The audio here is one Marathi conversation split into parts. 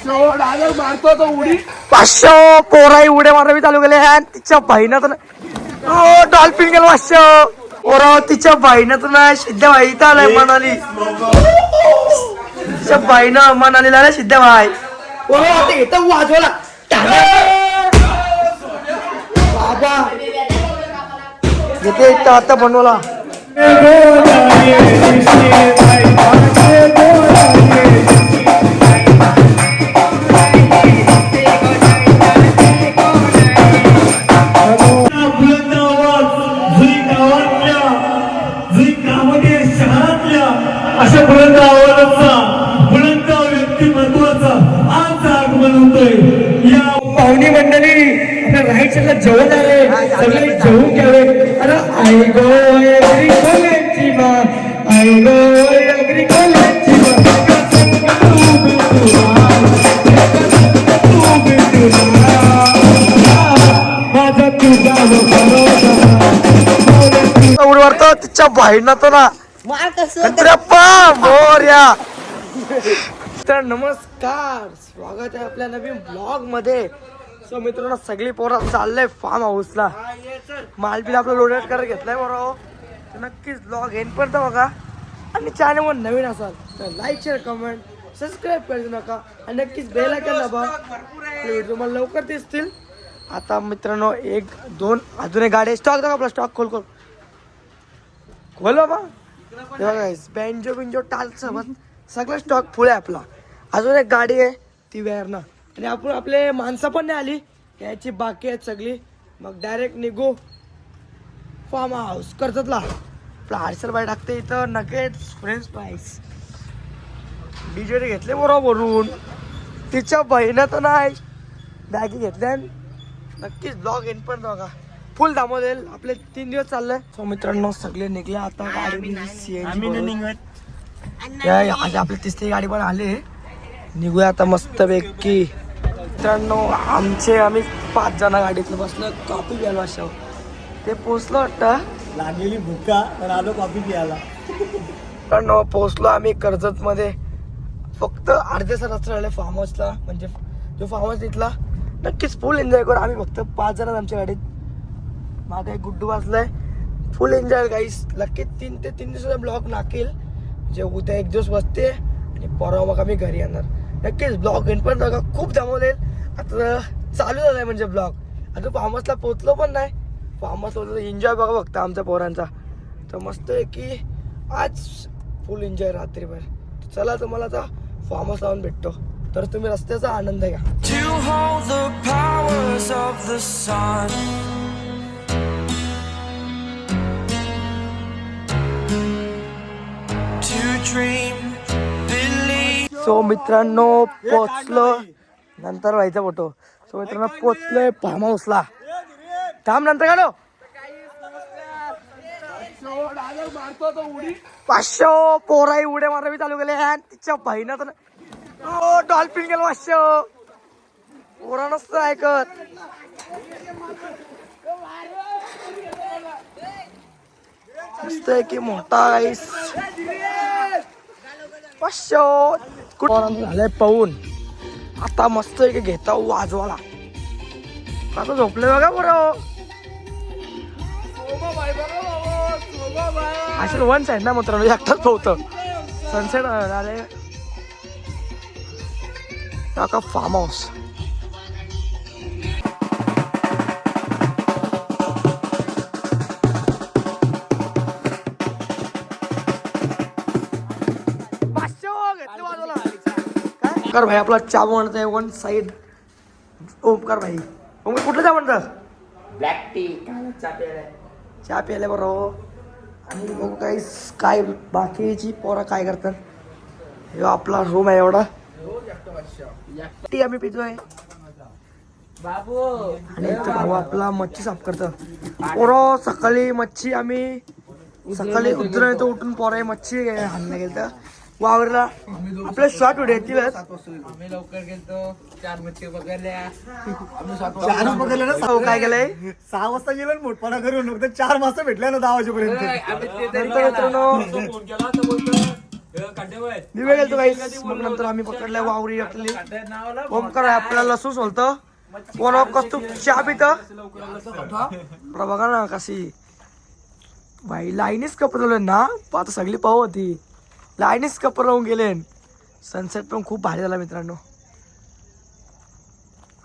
मारतो तो उडी 500 पोराई उड्या मारावी चालू केले आणि तिच्या बहिणात डॉल्फिन गेलो 500 पोरा तिच्या बहिणात ना सिद्ध्या भाई इथं आलाय मनाली तिच्या बहिणं मनालीला ना सिद्ध्या भाई इथं वाजवला बाबा येते आता बनवला अशा बुलंद आवाजाचा बुलंद व्यक्तिमत्वाचा आज आगमन होतोय या पाहुणी मंडळी आपल्या राईट साईडला जेवण आले सगळे जेवून घ्यावे अरे आई गो एवढी कोल्यांची बा आई गो एवढी कोल्यांची माझा तुझा उडवरतो तिच्या बहिणा तो ना तर नमस्कार स्वागत आहे आपल्या नवीन ब्लॉग मध्ये. सो मित्रांनो सगळी पोरं चाललंय फार्म हाऊसला मालबील आपला लोडेड करत घेतलाय बरोबर. तर नक्कीच ब्लॉग एंड पर्यंत बघा आणि चॅनलवर नवीन असाल तर लाईक शेअर कमेंट सबस्क्राईब करायचं नका आणि नक्कीच बेल आयकॉन दाबा व्हिडिओ तुम्हाला लवकर दिसतील. आता मित्रांनो 1-2 अजून एक गाडी स्टॉक दाखव आपला स्टॉक खोल बाबा. बँजो बिंजो टाल सगळं स्टॉक फुल आहे आपला. अजून एक गाडी आहे ती वेअरना आणि आपण आपले माणसं पण नाही आली याची बाकी आहेत सगळी. मग डायरेक्ट निघू फार्म हाऊस कर्जतला. आपला हार्सल बाय टाकते इथं नकेट्स फ्रेंच फ्राईज डीजे घेतले बरोबरून तिच्या बहिणीत नाही बॅगी घेतल्या. नक्कीच ब्लॉग एंड पण बघा फुल दामोदेल आपले 3 दिवस चाललंय. सो मित्रांनो सगळे निघले आता गाडी आज आपली तिसरी गाडी पण आली निघूया आता मस्त पैकी. मित्रांनो आम्ही 5 जण गाडीतलं बसलो कॉफी प्यायला अशा ते पोचलो वाटतं लागलेली भुका तर आलो कॉफी प्यायला. मित्रांनो पोचलो आम्ही कर्जत मध्ये. फक्त अर्ध्याचा रस्ता राहिले फार्म हाऊसला म्हणजे जो फार्म हाऊस तिथला. नक्कीच फुल एन्जॉय करू. आम्ही फक्त 5 जण आमच्या गाडीत. माझा एक गुड्डू वाचलाय फुल एन्जॉय गाईस. नक्की 3 ते 3 दिवसाचा ब्लॉग नाकेल म्हणजे उद्या 1 दिवस बसते आणि परवा मग आम्ही घरी येणार. नक्कीच ब्लॉग एंड पण बघा खूप जमवलेल. आता चालू झालाय म्हणजे ब्लॉग. आता फार्म हाऊसला पोचलो पण नाही. फार्म हाऊस एन्जॉय बघा फक्त आमच्या पोरांचा. तर मस्त आहे की आज फुल एन्जॉय रात्रीभर. चला तुम्हाला आता फार्म हाऊस लावून भेटतो तर तुम्ही रस्त्याचा आनंद घ्या. सो मित्रांनो पोचलो नंतर व्हायचा फोटो. सो मित्रांनो पोचलोय फार्म हाऊसला. थांब नंतर काढो 500 पोराई उड्या मारावी चालू केले आणि तिच्या बहिणात डॉल्फिन गेलो 500 पोरा नसतं ऐकत. मस्त आहे की मोठा आईस 500 झालंय पाहून. आता मस्त आहे की घेता वाजवाला कसं झोपले बघा बरं. असेल 1 साईड ना मित्रांनो एकटाच पोहतं सनसेट आले का फार्म हाऊस. ओमकार भाई आपला चहा म्हणत आहे 1 साईड. ओमकार भाई ओमकार कुठलं चहा म्हणतात ब्लॅक टी चहा प्यायला बरोबर. आणि बघू काय बाकीची पोरं काय करतात. हे आपला रूम आहे एवढा टी आम्ही पितोय बाबू. आणि इथं भाऊ आपला मच्छी साफ करतं. पोरं सकाळी मच्छी आम्ही सकाळी उठून पोरं मच्छी आणलं गेलं वावरला. आपल्या शॉर्ट व्हिडिओ येतील. आम्ही लवकर गेलतो 4 मच्छी पकडल्या. पकडले ना. काय केलंय 6 वाजता गेलो मोठपणा करून 4 वाजता भेटल्या ना 10 वाजेपर्यंत. दिवे गेलतो गाईस. मग नंतर आम्ही पकडल्या वावरी आपली. ओमकार आहे आपल्याला लसूण सोलतं. कोण कस्तू चहा पितं. बघा ना कशी भाई लाईनीच कपडे लावले ना. आता सगळी पाहू होती. लाईनीच कपडे लावून गेले. सनसेट पण खूप भारी झाला मित्रांनो.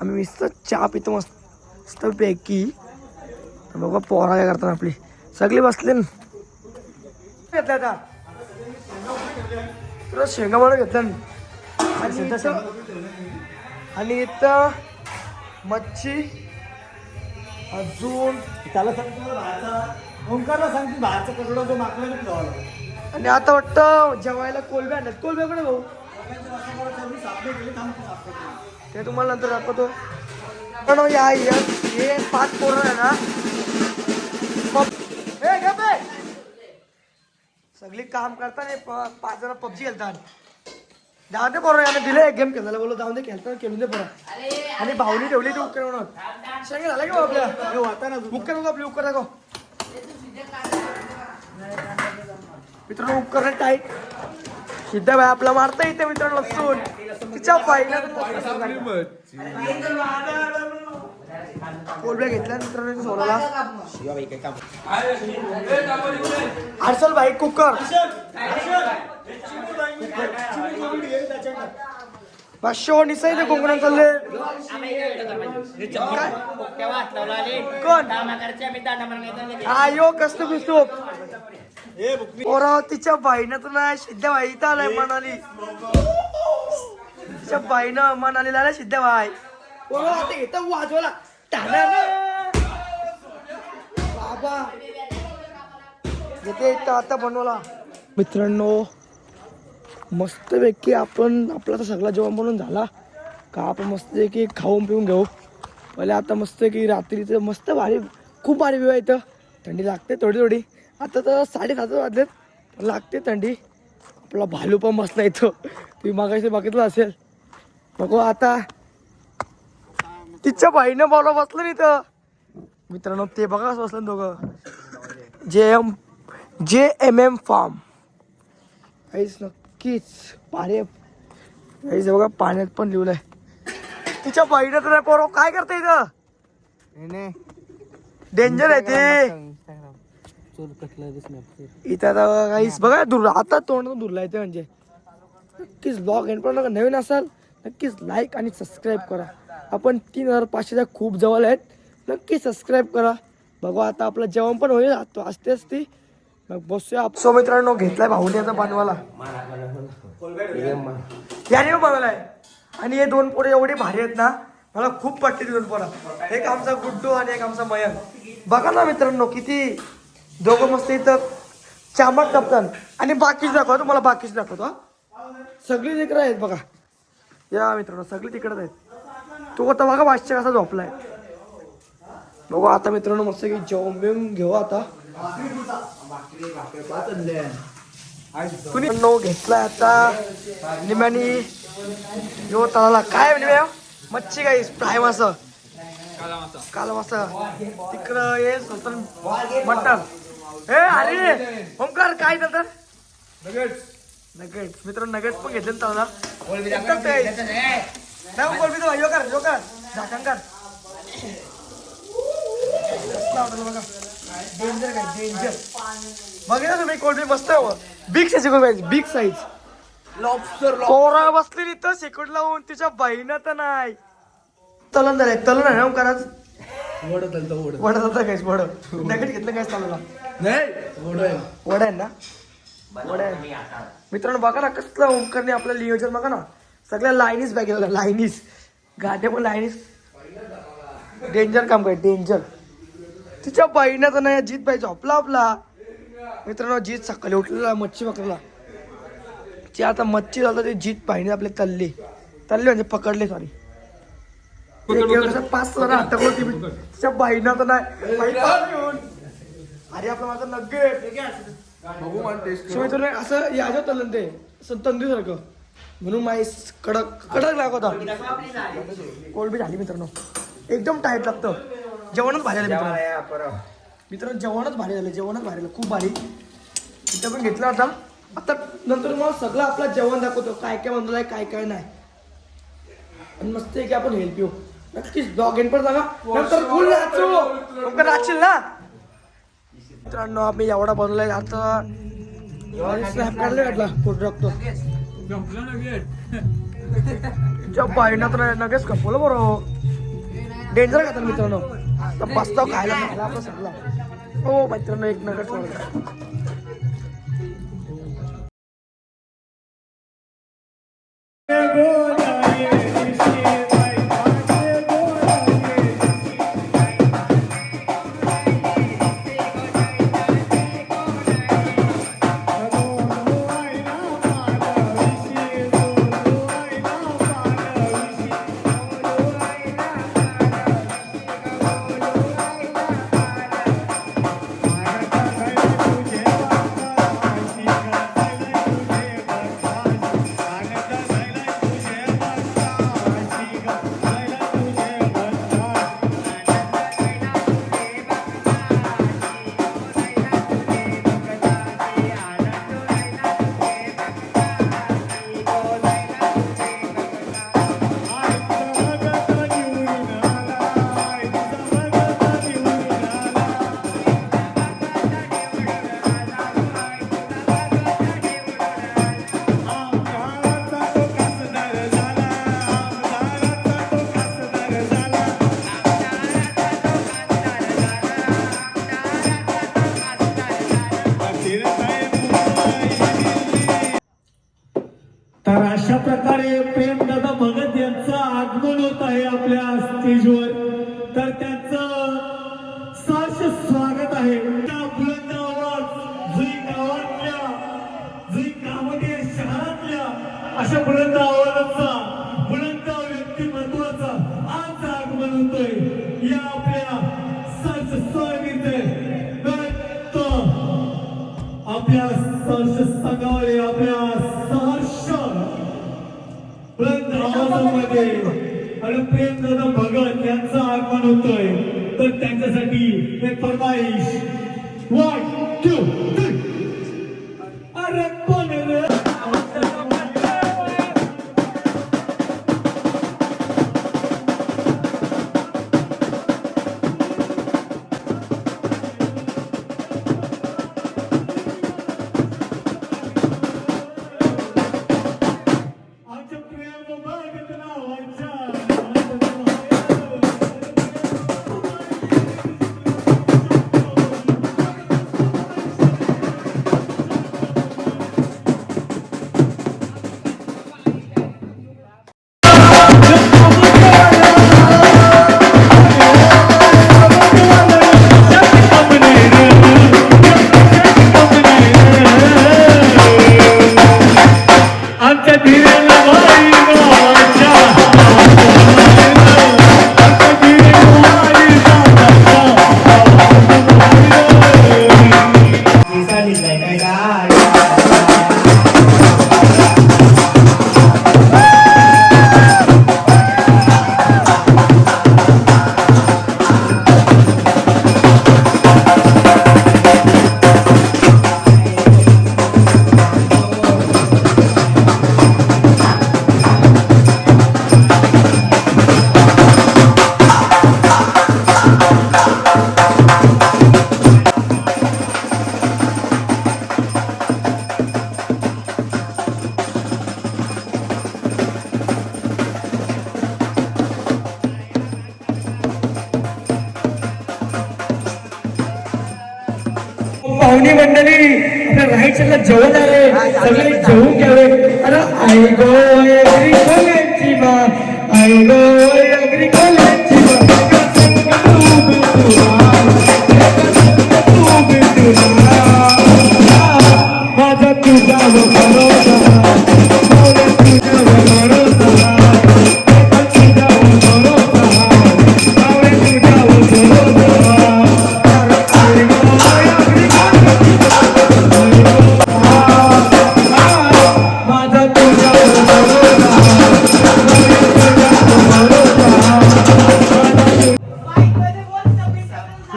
आम्ही मस्त चहा पितो मस्त पैकी. बघा पोरा काय करतात आपली सगळी बसले घेतल्या आता तुला शेंगा म्हणून घेतल्या. आणि इथं मच्छी अजून त्याला सांगतो बाहेरचा ओंकारला सांगतो बाहेरचा कचडा जो मागला तो लावायला. आणि आता वाटतं जेवायला कोलब्या आणल्यात. कोलब्याकडे भाऊ ते तुम्हाला नंतर दाखवतो. पण या हे 5 पोरं आहे ना सगळी काम करताना 5 जण पबजी खेळतात. जाऊ दे पोरं याने दिले एक गेम खेळायला बोललो जाऊन दे खेळतात खेळून दे पोरं. आणि भावनी ठेवली ती उकर म्हणून सांगे झाला की भाऊ आपल्या वाटा ना उकर नको आपली उकर दाखव मित्रांनो. उकर टाईट सिद्धा भाई आपला मारता येते मित्रांनो लसूण तिच्या पाहिला कोलब्या घेतल्या मित्रांनो सोलाला. हर्षल भाई कुकर पाचशे निसाई ते कोकणात चालले. कोण आयो कस्त बिस्तूप और तिच्या बाईनं तर नाही सिद्ध्या बाई इथं आलाय मनाली. तिच्या बाईनं मनालीला आलाय सिद्ध्या बाई. आता घेतं वाजवला बाबा येते इथं आता बनवला. मित्रांनो मस्तपैकी आपण आपला तर सगळा जेवण बनवून झाला का आपण मस्तपैकी खाऊन पिऊन घेऊ पहिले. आता मस्त की रात्रीचं मस्त भारी खूप भारी व्यू आहे इथं. थंडी लागते थोडी थोडी. आता तर 7:30 वाजलेत पण लागते थंडी. आपला भालू पण बसला इथं तुम्ही मागाशी बघितलं असेल. बघू आता तिच्या बाईनं बोला बसलं इथं मित्रांनो. ते बघा कसं बसलं दोघं. JMM फार्म काहीच नक्कीच भारी काहीच बघा. पाण्यात पण लिहिलंय तिच्या बाईनं तर नाही पोरं काय करते इथं. डेंजर आहे ते इथं आता काहीच बघा दूर आता तोंड दूरला येते. म्हणजे नक्कीच ब्लॉग एंड पण नवीन असाल नक्कीच लाईक आणि सबस्क्राईब करा. आपण 3500च्या खूप जवळ आहेत. नक्की सबस्क्राईब करा. बघू आता आपलं जेवण पण होईल असते असते मग बसूया. सो मित्रांनो घेतलाय भाऊने आता बनवायला याने बनवलाय. आणि हे 2 पोरं एवढे भारी आहेत ना मला खूप पटते. 2 पोरं एक आमचा गुड्डू आणि एक आमचा मयंक. बघा ना मित्रांनो किती दोघं मस्त इथं चामट टपतात. आणि बाकीच दाखवतो तुम्हाला बाकीच दाखवतो. सगळी तिकडे आहेत बघा. या मित्रांनो सगळी तिकडेच आहेत. तो आता बघा वाशच्या कसा झोपलाय. बघू आता मित्रांनो मस्त की जेवण बिवून घेऊ आता. कुणी घेतलाय आता निम्यानी यो तळाला काय निम्या मच्छी काही फ्राय मासा काला मासा तिकडं ये मटण. हे अरे ओमकार काय नंतर नगेट्स मित्रांनो नगेट्स पण घेतले तळाला. यो कर झाकण कर बघा. डेंजर काय डेंजर बघा तुम्ही कोल्ड मस्त big size big size lobster. पोरा बसलेली तर शेकड लावून तिच्या बाईनं तर नाही. तलन झालंय तलन आहे ना ओंकाराच वड होता काहीच वड नगेट घेतलं काय चालवला नाही. वड आहे ना वड आहे मित्रांनो. बघा ना कसलं ओंकारने आपलं नियोजन बघा ना. सगळ्या लाईनीस बॅग गेल्या लाईनीस गाड्या पण लाईनीस. डेंजर काम काय डेंजर. तिच्या बाईनं तर नाही जीत पाहिजे झोपला आपला मित्रांनो. जीत सकाळी उठलेला मच्छी पकडला. ती आता मच्छी झालं ते जीत बाईने आपले तल्ले म्हणजे पकडले. सॉरी 5 जण अटकलो तिच्या बाईनं तर नाही. अरे आपलं माझं नगेट असं याच्या तलन ते तंदूर सारखं म्हणून माई कडक लागत होता. कोल्ड बी झाली मित्रांनो एकदम टाईट लागतं. जेवणच भारी झालं मित्रांनो. जेवणच भारी झालं खूप भारी. इथं पण घेतलं आता आता नंतर मग सगळं आपलं जेवण दाखवतो, काय काय बनवलं आहे काय काय नाही. आणि मस्त आहे की आपण हेल्प येऊ नक्कीच ब्लॉग एंड पण बघा. नंतर फुल नाचू नाचशील ना मित्रांनो. आम्ही एवढा बनवलाय आता स्नॅप काढले वाटला फोटो टाकतो. जब बाईना तर नगेच कपवलं बरोबर डेंजर खातात मित्रांनो. तर बसतो खायला खायला आपलं सगळं. हो मित्रांनो एक नगेट सोडलं. तर अशा प्रकारे प्रेमदादा भगत यांचं आगमन होत आहे आपल्या स्टेजवर. तर त्यांचं सहर्ष स्वागत आहे. बुलंद आवाज जुई गावातल्या जुई गावातील शहरातल्या अशा बुलंद आवाजाचा बुलंद व्यक्तिमत्वाचा आज आगमन होतोय या आपल्या सहर्ष स्वागतीचे आपल्या सहर्ष संघावर आपल्या सहर्ष बुलंद आवाजामध्ये आणि प्रेमदादा भगत यांचं आगमन होतोय. तर त्यांच्यासाठी एक फरमाईश 1 2 3. अरे कोण रे पाहुणी मंडळी आपल्या राहायच्या जेवण आले सगळे जेवून घ्यावे. अरे आई गो अगरी कोल्याची बा आई गो अगरी कोल्याची माझा तुझा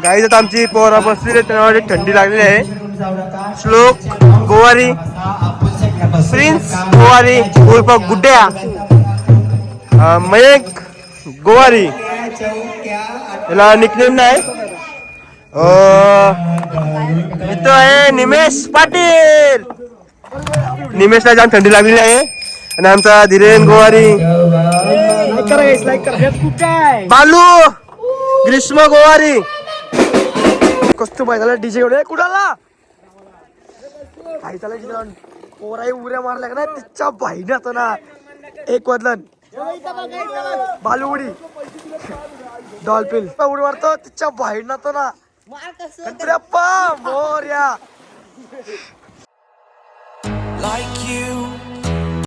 गाईज आता आमची पोरा बसलेली त्यांना थंडी लागलेली आहे. श्लोक गोवारी प्रिन्स गोवारी उर्फ गुड्ड्या मयंक गोवारी याला निकनेम नाही मित्र आहे निमेश पाटील. निमेशला जाम थंडी लागलेली आहे आणि आमचा धीरेन गोवारी बालू ग्रीष्म गोवारी कस्तू पाहिजे डीजे एवढे कुणाला पाहिजे पोराई उऱ्या मारल्या का ना तिच्या बाईनं तो ना एक वदलन बालू उडी डॉल्फिन उडी मारतो तिच्या बाईनं तो ना मोर्या like you